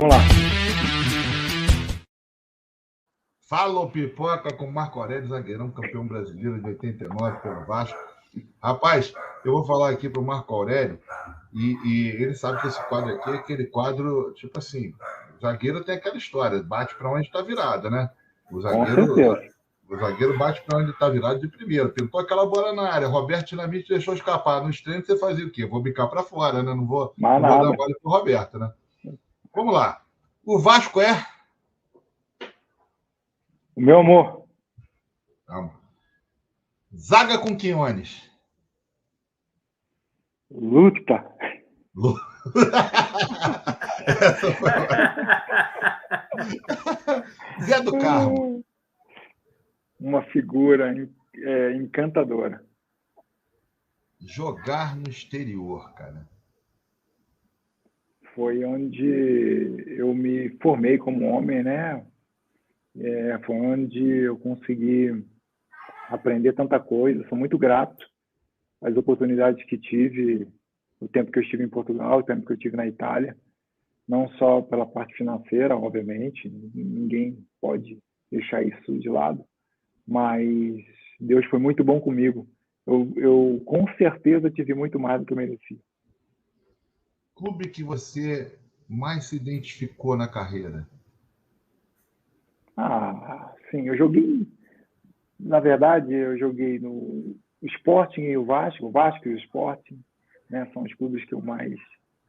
Vamos lá. Fala o Pipoca com Marco Aurélio, zagueirão, campeão brasileiro de 89 pelo Vasco. Rapaz, eu vou falar aqui pro Marco Aurélio e ele sabe que esse quadro aqui é aquele quadro, tipo assim, o zagueiro tem aquela história, bate para onde está virado, né? O Com certeza. bate para onde está virado de primeiro. Pintou aquela bola na área, Roberto Dinamite deixou escapar. Nos treinos você fazia o quê? Vou bicar para fora, né? Não vou dar bola pro Roberto, né? Vamos lá. O Vasco é... O meu amor. Calma. Zaga com Quinones. Luta. Essa foi... Zé do Carmo. Uma figura encantadora. Jogar no exterior, cara. Foi onde eu me formei como homem, né? Foi onde eu consegui aprender tanta coisa. Sou muito grato às oportunidades que tive, o tempo que eu estive em Portugal, o tempo que eu estive na Itália. Não só pela parte financeira, obviamente, ninguém pode deixar isso de lado, mas Deus foi muito bom comigo. Eu com certeza tive muito mais do que eu merecia. Clube que você mais se identificou na carreira? Sim, eu joguei, na verdade, eu joguei no Sporting e o Vasco e o Sporting, né, são os clubes que eu mais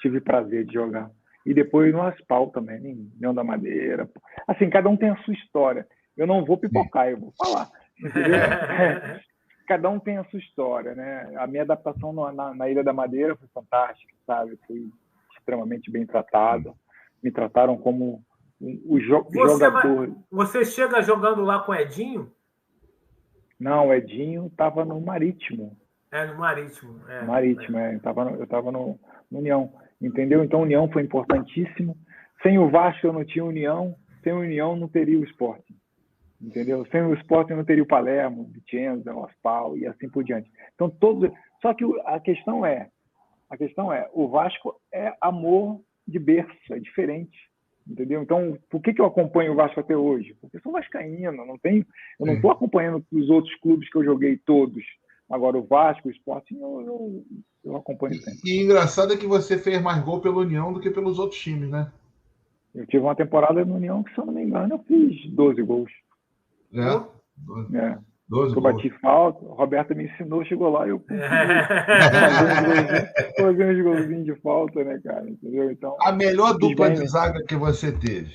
tive prazer de jogar. E depois no Aspal também, União da Madeira. Assim, cada um tem a sua história. Eu não vou pipocar, eu vou falar. Entendeu? Cada um tem a sua história, né? A minha adaptação na Ilha da Madeira foi fantástica, sabe? Fui extremamente bem tratado. Me trataram como jogador. Você chega jogando lá com o Edinho? Não, o Edinho estava no Marítimo. No Marítimo. Eu estava no União, entendeu? Então, União foi importantíssimo. Sem o Vasco, eu não tinha União. Sem o União, não teria o Sporting, entendeu? Sem o Sporting, não teria o Palermo, o Vicenza, o Aspal e assim por diante. Então, só que a questão é, o Vasco é amor de berço, é diferente, entendeu? Então, por que eu acompanho o Vasco até hoje? Porque eu sou vascaíno, eu não estou acompanhando os outros clubes que eu joguei todos. Agora, o Vasco, o Sporting, eu acompanho sempre. E engraçado é que você fez mais gol pela União do que pelos outros times, né? Eu tive uma temporada no União que, se eu não me engano, eu fiz 12 gols. 12 eu bati falta, o Roberto me ensinou, chegou lá e eu fazer uns golzinhos de falta, né, cara? Entendeu? Então, a melhor dupla de zaga que você teve?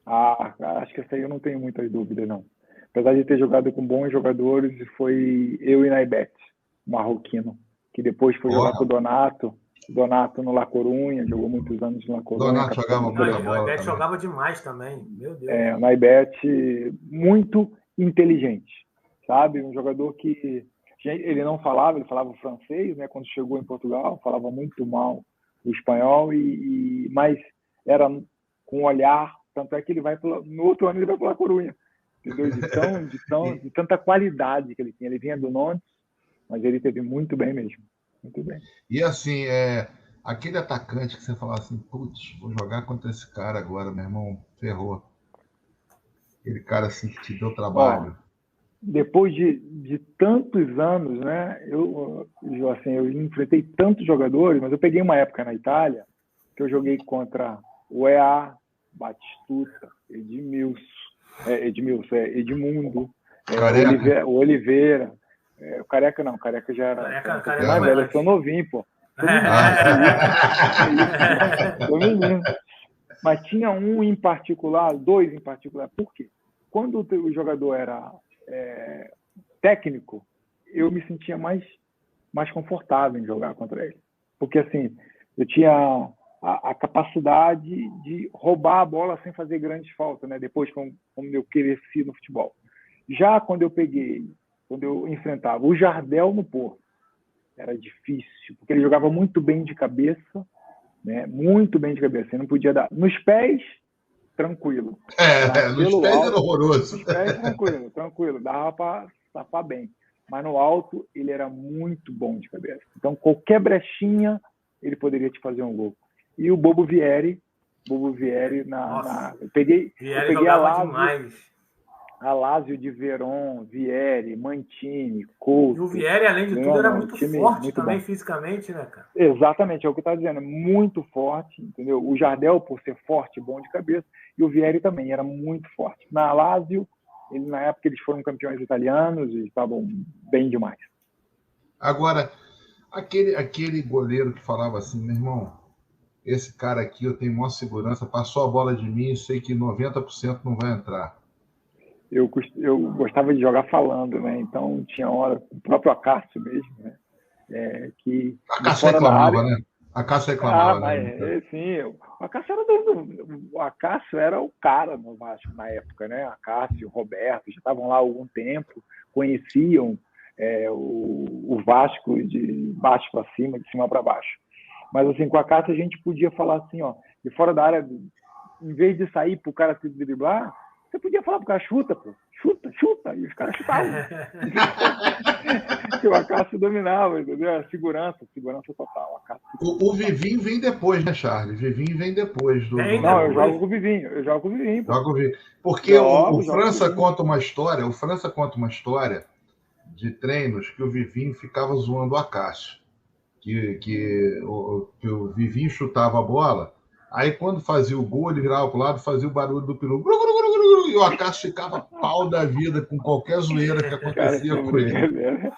Cara, acho que essa aí eu não tenho muitas dúvidas, não. Apesar de ter jogado com bons jogadores, foi eu e Naibet, marroquino, que depois foi jogar com o Donato no La Corunha, jogou muitos anos no La Corunha. Donato jogava muita bola. O Naibet jogava demais também, meu Deus. O Naibet muito inteligente, sabe? Um jogador que ele não falava, ele falava o francês, né? Quando chegou em Portugal, falava muito mal o espanhol, mas era com um olhar, tanto é que ele vai no outro ano ele vai para La Corunha. Entendeu? De tanta qualidade que ele tinha. Ele vinha do Nantes, mas ele teve muito bem mesmo. Muito bem. E assim, aquele atacante que você falava assim, putz, vou jogar contra esse cara agora, meu irmão, ferrou. Aquele cara assim que te deu trabalho. Depois de tantos anos, né? Eu enfrentei tantos jogadores, mas eu peguei uma época na Itália que eu joguei contra o EA, Batistuta, Edmundo, o Oliveira. O Careca não, o Careca já era mais velho, eu sou novinho, pô. Sou menino. Mas tinha dois em particular. Por quê? Quando o jogador era técnico, eu me sentia mais confortável em jogar contra ele. Porque, assim, eu tinha a capacidade de roubar a bola sem fazer grandes faltas, né? Depois, como eu cresci no futebol. Já quando eu enfrentava o Jardel no Porto, era difícil, porque ele jogava muito bem de cabeça, né? Muito bem de cabeça. Ele não podia dar. Nos pés, tranquilo. Nos pés era horroroso. Nos pés, tranquilo. Dava para safar bem. Mas no alto, ele era muito bom de cabeça. Então, qualquer brechinha, ele poderia te fazer um gol. e o Bobo Vieri. Eu peguei a Lazio de Verón, Vieri, Mantini, Couto. E o Vieri, além de tudo, era muito forte muito também bom. Fisicamente, né, cara? Exatamente, é o que eu estava dizendo, muito forte, entendeu? O Jardel, por ser forte, bom de cabeça, e o Vieri também era muito forte. Na Lazio, na época eles foram campeões italianos e estavam bem demais. Agora, aquele goleiro que falava assim, meu irmão, esse cara aqui eu tenho maior segurança, passou a bola de mim e sei que 90% não vai entrar. Eu gostava de jogar falando, né? Então tinha hora, o próprio Acácio mesmo, né? Que Acácio reclamava, né? Acácio reclamava, né? Sim, o Acácio era o cara no Vasco na época, né? Acácio, Roberto, já estavam lá há algum tempo, conheciam o Vasco de baixo para cima, de cima para baixo. Mas assim, com a Acácio a gente podia falar assim, ó, de fora da área, em vez de sair para o cara se driblar, você podia falar pro cara, chuta, pô. Chuta. E os caras chutavam. E o Acácio dominava, entendeu? A segurança total. O Vivinho vem depois, né, Charles? O Vivinho vem depois do... Não, eu jogo com o Vivinho. Porque o França conta uma história, de treinos que o Vivinho ficava zoando o Acácio. Que o Vivinho chutava a bola, aí quando fazia o gol, ele virava pro lado, fazia o barulho do peru. E o Acácio ficava pau da vida com qualquer zoeira que acontecia com ele.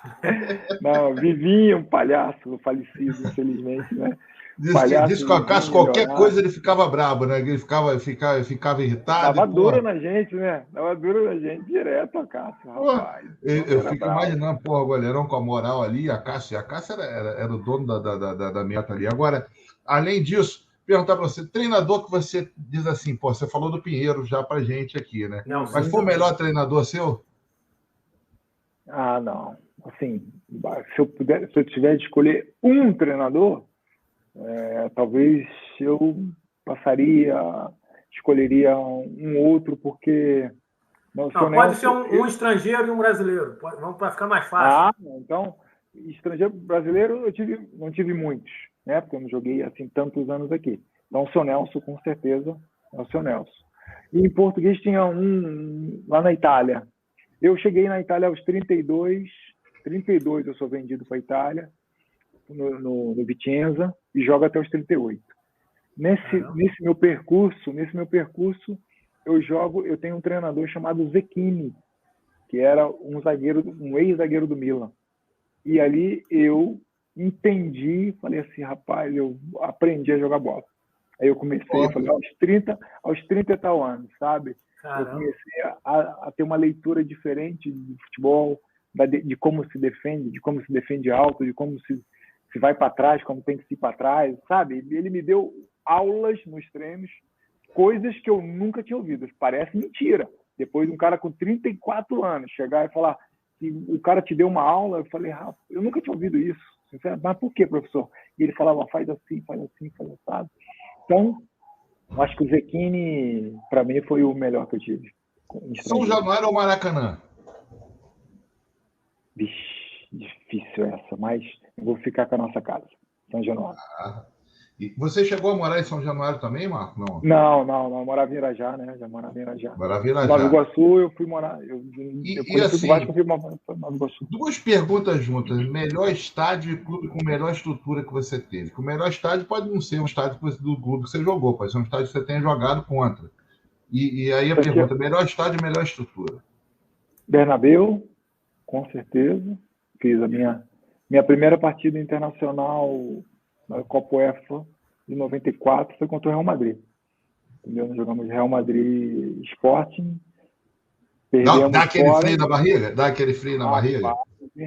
Não, Vivinho, um palhaço falecido, infelizmente, né? Diz que o Acácio, qualquer coisa, ele ficava brabo, né? Ele ficava irritado. Dava dura na gente, né? Dava dura na gente direto, Acácio, rapaz. Eu fico imaginando, o goleirão com a moral ali, a Acácio era o dono da meta ali. Agora, além disso, perguntar para você, treinador que você diz assim, você falou do Pinheiro já pra gente aqui, né? Não, mas foi o melhor treinador seu? Ah, não. Assim, se eu tiver de escolher um treinador, talvez eu escolheria um outro, porque... pode ser um estrangeiro e um brasileiro. Vamos para ficar mais fácil. Então, estrangeiro brasileiro eu não tive muitos, né? Porque eu não joguei assim tantos anos aqui. Então, o seu Nelson, com certeza, é o seu Nelson. E em português tinha um lá na Itália. Eu cheguei na Itália aos 32 eu sou vendido para a Itália, no Vicenza, e jogo até os 38. Nesse meu percurso, eu tenho um treinador chamado Zecchini, que era um ex-zagueiro do Milan. E ali eu entendi, falei assim, rapaz, eu aprendi a jogar bola. Aí eu comecei, falei, aos 30 e tal anos, sabe? Caramba. Eu comecei a ter uma leitura diferente de futebol, de como se defende alto, de como se vai para trás, como tem que se ir para trás, sabe? Ele me deu aulas nos treinos, coisas que eu nunca tinha ouvido. Parece mentira. Depois um cara com 34 anos chegar e falar que o cara te deu uma aula, eu falei, eu nunca tinha ouvido isso. Mas por que, professor? E ele falava, faz assim, sabe? Então, acho que o Zecchini, para mim, foi o melhor que eu tive. São Januário ou Maracanã? Vixe, difícil essa, mas eu vou ficar com a nossa casa, São Januário. E você chegou a morar em São Januário também, Marco? Não. Eu morava em Irajá, né? Já morava em Irajá. Morava em Irajá. Nova Iguaçu, eu fui morar. Duas perguntas juntas. Melhor estádio e clube com melhor estrutura que você teve. O melhor estádio pode não ser um estádio do clube que você jogou, pode ser um estádio que você tenha jogado contra. E aí a pergunta, melhor estádio e melhor estrutura? Bernabéu, com certeza. Fiz a minha primeira partida internacional na Copa UEFA de 94 foi contra o Real Madrid. Entendeu? Nós jogamos Real Madrid Sporting. Dá aquele frio na barriga? Dá aquele frio na barriga?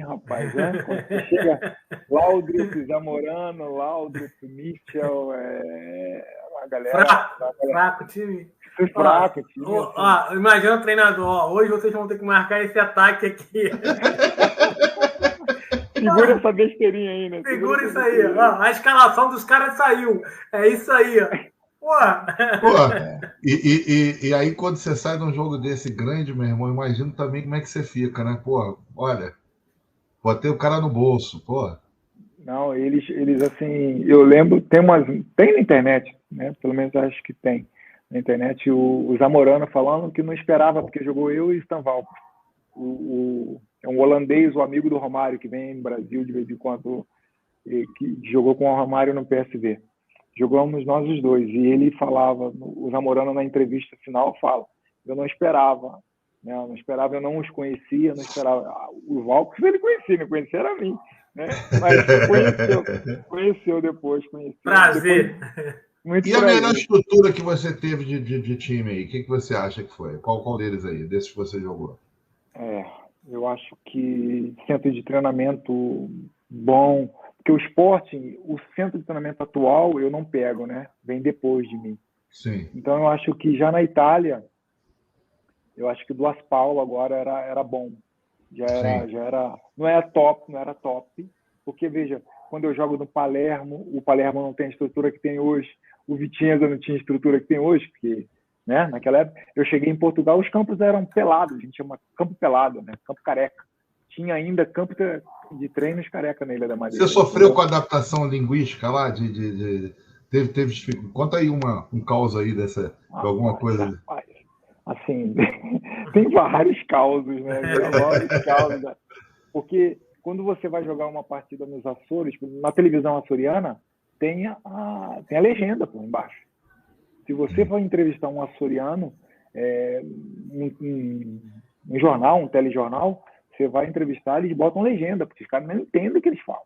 Rapaz, né? Quando você chega Laudrup, Zamorano, Laudrup, Mitchell, uma galera... Fraco time. Foi fraco, time. Imagina o treinador, hoje vocês vão ter que marcar esse ataque aqui. Segura essa besteirinha aí, né? Segura isso aí. A escalação dos caras saiu. É isso aí. E aí, quando você sai de um jogo desse grande, meu irmão, imagino também como é que você fica, né? Olha, botei o cara no bolso, Não, eles assim, eu lembro, tem na internet, né? Pelo menos acho que tem na internet o Zamorano falando que não esperava, porque jogou eu e o Stan Walker. É um holandês, o amigo do Romário, que vem no Brasil de vez em quando, que jogou com o Romário no PSV. Jogamos nós os dois, e ele falava, o Zamorano na entrevista final fala, eu não esperava, né? Eu não os conhecia, não esperava. O Valcos ele conhecia, não conhecia era mim, né? Mas conheceu depois, conheceu. Prazer. Depois, muito e prazer. a melhor estrutura que você teve de time aí? O que você acha que foi? Qual deles aí, desses que você jogou? Eu acho que centro de treinamento bom, porque o Sporting, o centro de treinamento atual eu não pego, né? Vem depois de mim. Sim. Então eu acho que já na Itália, eu acho que o do Paulo agora era bom. Já era, não era top, porque veja, quando eu jogo no Palermo, o Palermo não tem a estrutura que tem hoje, o Vicenza não tinha a estrutura que tem hoje, porque, né, naquela época, eu cheguei em Portugal, os campos eram pelados, a gente chama campo pelado, né, campo careca. Tinha ainda campo de treinos careca na Ilha da Madeira. Você sofreu com a adaptação linguística lá? Teve conta aí um caos aí de alguma coisa. Rapaz, assim, tem vários causos, né? Vários causos, né? Porque quando você vai jogar uma partida nos Açores, na televisão açoriana, tem a legenda por embaixo. Se você for entrevistar um açoriano, um jornal, um telejornal, você vai entrevistar, eles botam legenda, porque os caras não entendem o que eles falam.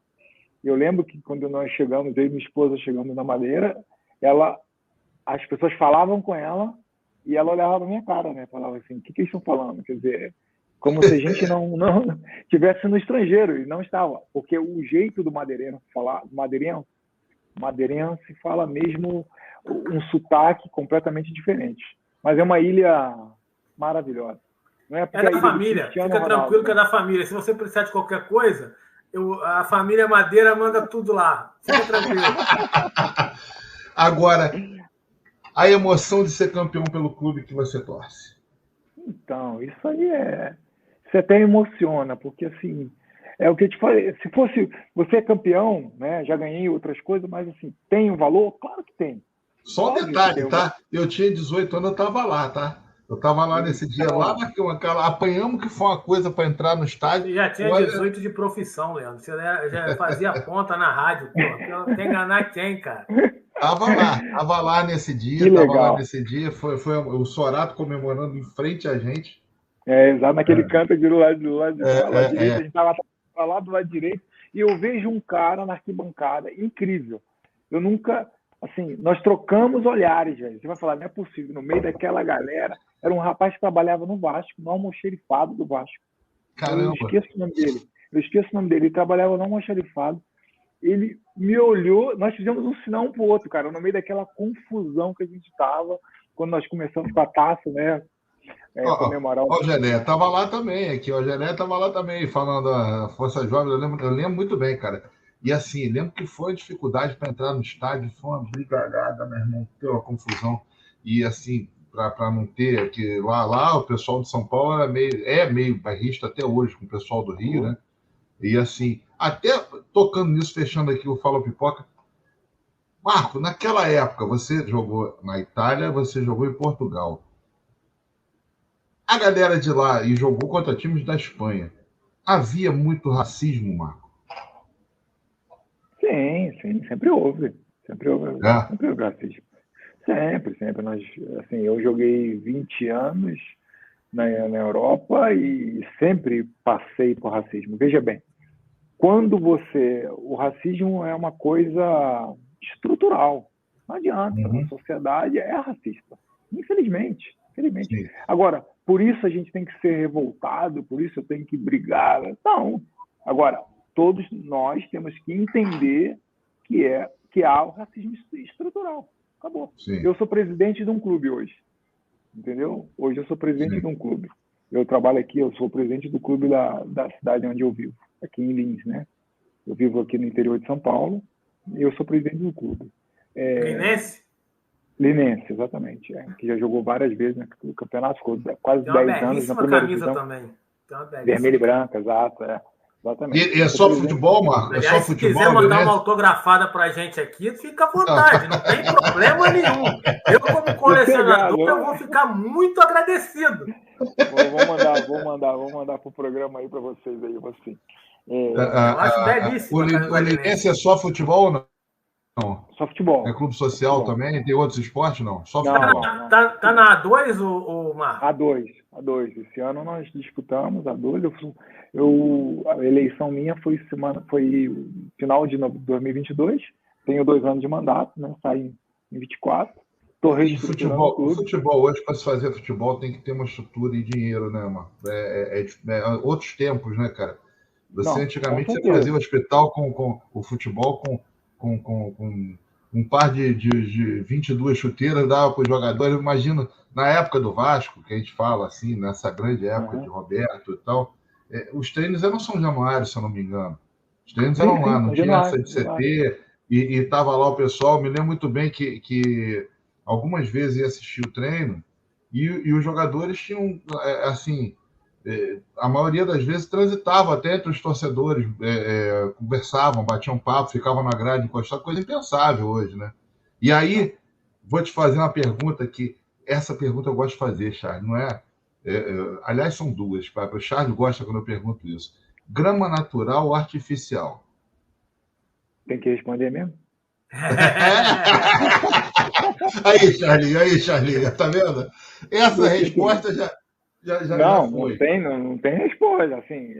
Eu lembro que quando nós chegamos, eu e minha esposa chegamos na Madeira, as pessoas falavam com ela e ela olhava na minha cara, né? Falava assim, o que eles estão falando? Quer dizer, como se a gente não estivesse no estrangeiro, e não estava. Porque o jeito do madeirense falar, madeirense fala mesmo um sotaque completamente diferente. Mas é uma ilha maravilhosa. Não é da família, fica tranquilo que é da família. Se você precisar de qualquer coisa, a família Madeira manda tudo lá. Fica tranquilo. Agora, a emoção de ser campeão pelo clube que você torce. Então, isso aí isso até emociona, porque assim, é o que eu te falei, se fosse, você é campeão, né, já ganhei outras coisas, mas assim, tem um valor? Claro que tem. Só um detalhe, tá? Eu tinha 18 anos, eu estava lá, tá? Eu estava lá nesse dia, lá naquela. Apanhamos que foi uma coisa para entrar no estádio. Você já tinha 18 de profissão, Leandro. Você já fazia ponta na rádio, pô. Não tem enganar quem, cara. Tava lá nesse dia, Foi o Sorato comemorando em frente a gente. Exato, naquele canto aqui do lado direito, a gente estava lá do lado direito, e eu vejo um cara na arquibancada, incrível. Eu nunca, assim, nós trocamos olhares, velho. Você vai falar, não é possível, no meio daquela galera, era um rapaz que trabalhava no Vasco, no almoxerifado do Vasco. Caramba. Eu esqueço o nome dele. Ele trabalhava no almoxerifado. Ele me olhou, nós fizemos um sinal um pro outro, cara, no meio daquela confusão que a gente estava, quando nós começamos com a taça, né? Comemorar o Gelé estava lá também, aqui. O Gelé estava lá também, falando a Força Jovem. Eu lembro muito bem, cara. E assim, lembro que foi dificuldade para entrar no estádio, foi uma brigalhada, meu irmão, deu uma confusão. E assim, para não ter, que lá o pessoal de São Paulo é meio bairrista até hoje com o pessoal do Rio, né? E assim, até tocando nisso, fechando aqui o Fala Pipoca. Marco, naquela época, você jogou na Itália, você jogou em Portugal. A galera de lá e jogou contra times da Espanha. Havia muito racismo, Marco? Sim, sempre houve. Sempre houve racismo. Sempre. Eu joguei 20 anos na Europa e sempre passei por racismo. Veja bem, o racismo é uma coisa estrutural. Não adianta, a sociedade é racista. Infelizmente. Sim. Agora, por isso a gente tem que ser revoltado, por isso eu tenho que brigar. Não. Agora, todos nós temos que entender que há o racismo estrutural. Acabou. Sim. Eu sou presidente de um clube hoje. Entendeu? Hoje eu sou presidente de um clube. Eu trabalho aqui, eu sou presidente do clube da cidade onde eu vivo, aqui em Lins, né? Eu vivo aqui no interior de São Paulo e eu sou presidente do clube. Linense? Linense, exatamente. Que já jogou várias vezes no campeonato, ficou quase 10 anos na primeira divisão. Também. Vermelho e branca, exato. Exatamente. E é só futebol, Marco? É Aliás, só futebol? se quiser mandar uma autografada para a gente aqui, fica à vontade, não tem problema nenhum. Eu, como colecionador, eu vou ficar muito agradecido. Vou mandar para o programa aí para vocês aí, você. Eu acho belíssimo. O Linense é só futebol ou não? Não. Só futebol. É clube social futebol. Também? Tem outros esportes? Não. Só não, futebol. Tá na A2, o Marco? A2. Esse ano nós disputamos A2. A eleição minha foi final de 2022. Tenho 2 anos de mandato, né? Saí em 24. Estou reestruturando o futebol hoje, para se fazer futebol, tem que ter uma estrutura e dinheiro, né, Marco? Outros tempos, né, cara? Antigamente, você fazia o hospital com o futebol com um par de 22 chuteiras, dava para os jogadores. Imagina, na época do Vasco, que a gente fala assim, nessa grande época de Roberto e tal, os treinos eram São Januário, se eu não me engano. Os treinos eram lá, não tinha essa de CT, e estava lá o pessoal. Me lembro muito bem que algumas vezes ia assistir o treino e os jogadores tinham, assim, a maioria das vezes transitava até entre os torcedores, conversavam, batiam papo, ficavam na grade encostados, coisa impensável hoje, né? E aí, vou te fazer uma pergunta que, essa pergunta eu gosto de fazer, Charles, não é? Aliás, são duas, o Charles gosta quando eu pergunto isso. Grama natural ou artificial? Tem que responder mesmo? Aí, Charlie, tá vendo? Essa resposta já foi. Não tem resposta. Assim,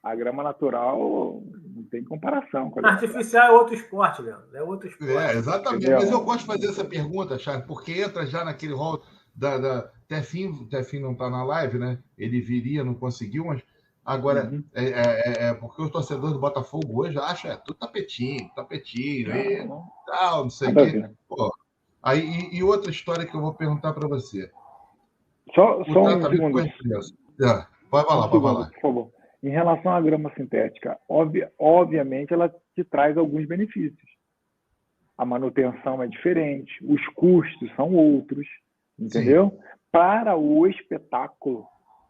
a grama natural não tem comparação. Com a artificial é outro esporte, Leandro. É outro esporte. Exatamente. Entendeu? Mas eu gosto de fazer essa pergunta, Charles, porque entra já naquele rol da Tefim não está na live, né? Ele viria, não conseguiu, mas agora, porque os torcedores do Botafogo hoje acham tudo tapetinho, tal, não sei o quê. Pô, aí, e outra história que eu vou perguntar para você. Só um segundo. Vai lá. Por favor. Em relação à grama sintética, obviamente ela te traz alguns benefícios. A manutenção é diferente, os custos são outros, entendeu? Sim. Para o espetáculo,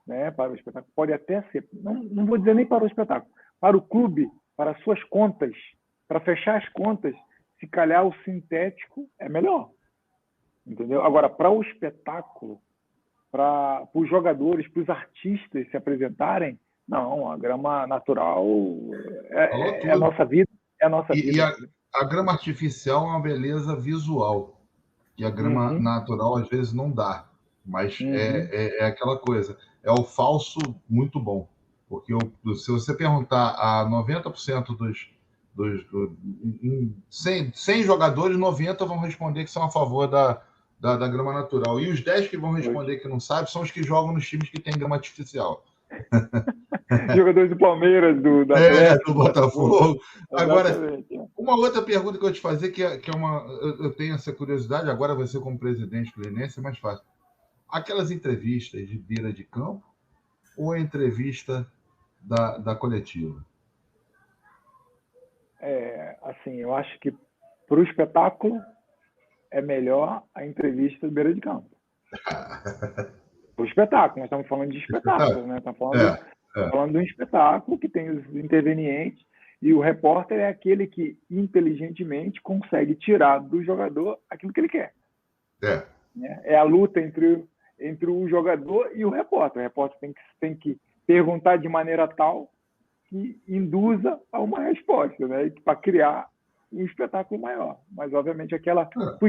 né? Para o espetáculo pode até ser, não vou dizer nem para o espetáculo, para o clube, para as suas contas, para fechar as contas, se calhar o sintético é melhor, entendeu? Agora, para o espetáculo, para os jogadores, para os artistas se apresentarem, não, a grama natural é a nossa vida. É a nossa vida. E a grama artificial é uma beleza visual, que a grama natural às vezes não dá, mas é aquela coisa, é o falso muito bom, porque se você perguntar a 90% dos 100 jogadores, 90 vão responder que são a favor da grama natural. E os 10 que vão responder que não sabem são os que jogam nos times que tem grama artificial. Jogadores do Palmeiras, do Atlético, do Botafogo. Agora, uma outra pergunta que eu vou te fazer, que é uma. Eu tenho essa curiosidade, agora você como presidente do Linense é mais fácil. Aquelas entrevistas de beira de campo ou a entrevista da coletiva? Assim, eu acho que para o espetáculo é melhor a entrevista de beira de campo. O espetáculo, nós estamos falando de espetáculo, né? Estamos falando de um espetáculo que tem os intervenientes e o repórter é aquele que inteligentemente consegue tirar do jogador aquilo que ele quer. É a luta entre o jogador e o repórter. O repórter tem que perguntar de maneira tal que induza a uma resposta, né? Para criar um espetáculo maior. Mas, obviamente,